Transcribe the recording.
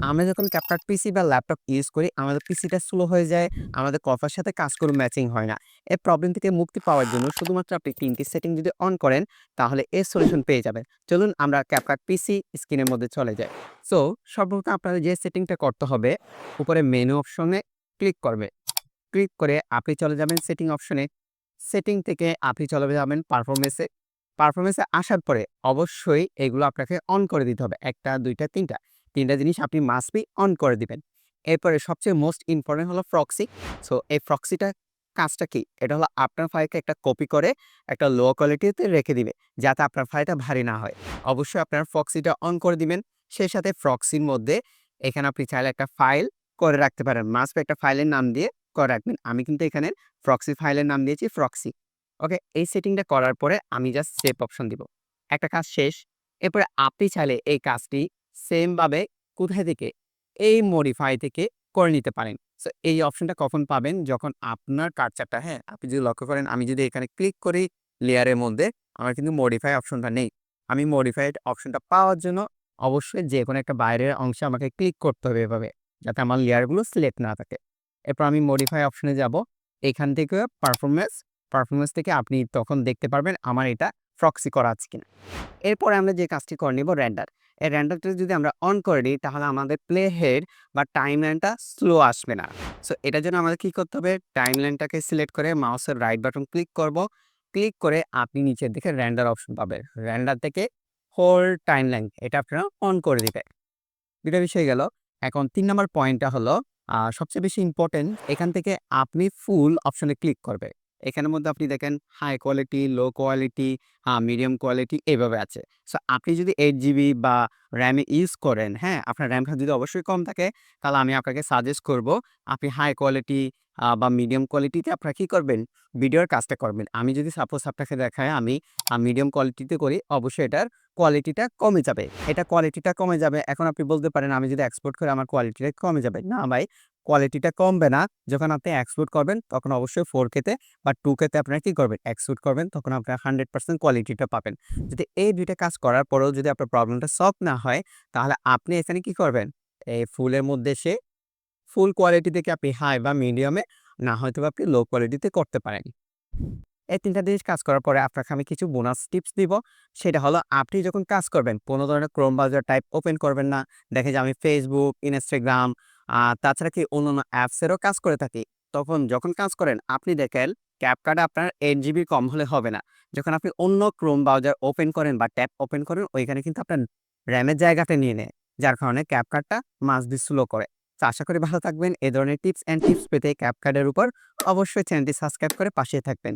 আমরা যখন CapCut পিসি বা ল্যাপটপ ইউজ করি, আমাদের পিসিটা স্লো হয়ে যায়, আমাদের কফার সাথে কাজগুলো ম্যাচিং হয় না। এই প্রবলেম থেকে মুক্তি পাওয়ার জন্য শুধুমাত্র আপনি ৩ টি সেটিং যদি অন করেন, তাহলে এর সলিউশন পেয়ে যাবেন। চলুন আমরা CapCut পিসি স্ক্রিনের মধ্যে চলে যাই। সো সর্বপ্রথম আপনাদের যে সেটিংটা করতে হবে, উপরে মেনু অপশনে ক্লিক করবে। ক্লিক করে আপনি চলে যাবেন সেটিং অপশনে। সেটিং থেকে আপনি চলে যাবেন পারফরম্যান্সে। পারফরম্যান্সে আসার পরে অবশ্যই এগুলো আপনাকে অন করে দিতে হবে। ১ টা, ২ টা, ৩ টা। ৩ টা জিনিস আপনি মাস্ট বি অন করে দিবেন। এরপরে সবচেয়ে মোস্ট ইম্পোর্টেন্ট হলো প্রক্সি। সো এই প্রক্সিটা কাজটা কি? এটা হলো আপনার ফাইলকে একটা কপি করে একটা লো কোয়ালিটিতে রেখে দিবে, যাতে আপনার ফাইলটা ভারী না হয়। অবশ্যই আপনার প্রক্সিটা অন করে দিবেন। সেই সাথে প্রক্সির মধ্যে এখানে আপনি চাইলে একটা ফাইল করে রাখতে পারেন। মাস্ট বি একটা ফাইলের নাম দিয়ে করে রাখবেন। আমি কিন্তু এখানে প্রক্সি ফাইলের নাম দিয়েছি প্রক্সি। ওকে? এই সেটিংটা করার পরে আমি জাস্ট সেভ অপশন দিব। একটা কাজ শেষ। এরপরে আপনি চাইলে এই কাজটি সেম ভাবে কোথায় থেকে? এই মডিফাই থেকে করে নিতে পারেন। সো এই অপশনটা কখন পাবেন? যখন আপনার কার্সারটা, হ্যাঁ? আপনি যদি লক্ষ্য করেন আমি যদি এখানে ক্লিক করি লেয়ারের মধ্যে, আমার কিন্তু মডিফাই অপশনটা নেই। আমি মডিফাইড অপশনটা পাওয়ার জন্য অবশ্যই যেকোনো একটা বাইরের অংশে আমাকে ক্লিক করতে হবে এভাবে, যাতে আমার লেয়ারগুলো সিলেক্ট না থাকে। এরপর আমি মডিফাই অপশনে যাব। এখান থেকে পারফরম্যান্স থেকে আপনি তখন দেখতে পারবেন আমার এটা প্রক্সি করা আছে কিনা। এরপরে আমরা যে কাজটি করে নিব রেন্ডার। এই রেন্ডারটা যদি আমরা অন করে দিই, তাহলে আমাদের প্লে হেড বা টাইমলাইনটা স্লো আসবে না। সো এটার জন্য আমাদের কি করতে হবে? টাইমলাইনটাকে সিলেক্ট করে মাউসের রাইট বাটন ক্লিক করব। ক্লিক করে আপনি নিচের দিকে রেন্ডার অপশন পাবেন। রেন্ডার থেকে হোল্ড টাইমলাইন এটা আপনারা অন করে দিবেন। ২ টা বিষয় গেল। এখন ৩ নাম্বার পয়েন্টটা হলো সবচেয়ে বেশি ইম্পোর্টেন্ট, এখান থেকে আপনি ফুল অপশনে ক্লিক করবে। এখানের মধ্যে আপনি দেখেন high quality, low quality, medium quality এভাবে আছে। সো আপনি যদি ৮ জিবি বা র‍্যাম ইউজ করেন, হ্যাঁ? আপনার র‍্যামটা যদি অবশ্যই কম থাকে, তাহলে আমি আপনাকে সাজেস্ট করব আপনি হাই কোয়ালিটি বা মিডিয়াম কোয়ালিটিতে আপনারা কি করবেন? ভিডিওর কাজটা করবেন। আমি যদি সাপোজ আপনাকে দেখাই আমি মিডিয়াম কোয়ালিটিতে করি, অবশ্যই এটার কোয়ালিটিটা কমে যাবে। এটা কোয়ালিটিটা কমে যাবে। এখন আপনি বলতে পারেন আমি যদি এক্সপোর্ট করি আমার কোয়ালিটিটা কমে যাবে। না ভাই, কোয়ালিটিটা কমবে না। যখন আপনি এক্সপোর্ট করবেন তখন অবশ্যই 4K তে বা 2K তে আপনারা কি করবেন? এক্সপোর্ট করবেন, তখন আপনারা 100% কোয়ালিটিটা পাবেন। যদি এই ২ টা কাজ করার পরেও যদি আপনার প্রবলেমটা সলভ না হয়, তাহলে আপনি এখানে কি করবেন? এই ফুলের মধ্যে এসে ফুল কোয়ালিটি থেকে আপনি হাই বা মিডিয়ামে, না হয়তোবা আপনি লো কোয়ালিটিতে করতে পারেন। এই ৩ টা জিনিস কাজ করার পরে আপনাকে আমি কিছু বোনাস টিপস দিব। সেটা হলো আপনি যখন কাজ করবেন কোন ধরনের ক্রোম ব্রাউজার টাইপ ওপেন করবেন না। দেখেন যে আমি Facebook, Instagram তাছাড়া কি অন্যান্য অ্যাপস এরও কাজ করে থাকি। তখন যখন কাজ করেন আপনি দেখেন CapCut আপনার ৮ জিবি কম হলে হবে না। যখন আপনি অন্য ক্রোম ব্রাউজার ওপেন করেন বা ট্যাব ওপেন করেন, ওইখানে কিন্তু আপনার র‍্যামের জায়গাটা নিয়ে নেয়। যার কারণে CapCut টা মাস্ট বি স্লো করে। তো আশা করি ভালো থাকবেন। এ ধরনের টিপস পেতে CapCut এর উপর অবশ্যই চ্যানেলটি সাবস্ক্রাইব করে পাশে থাকবেন।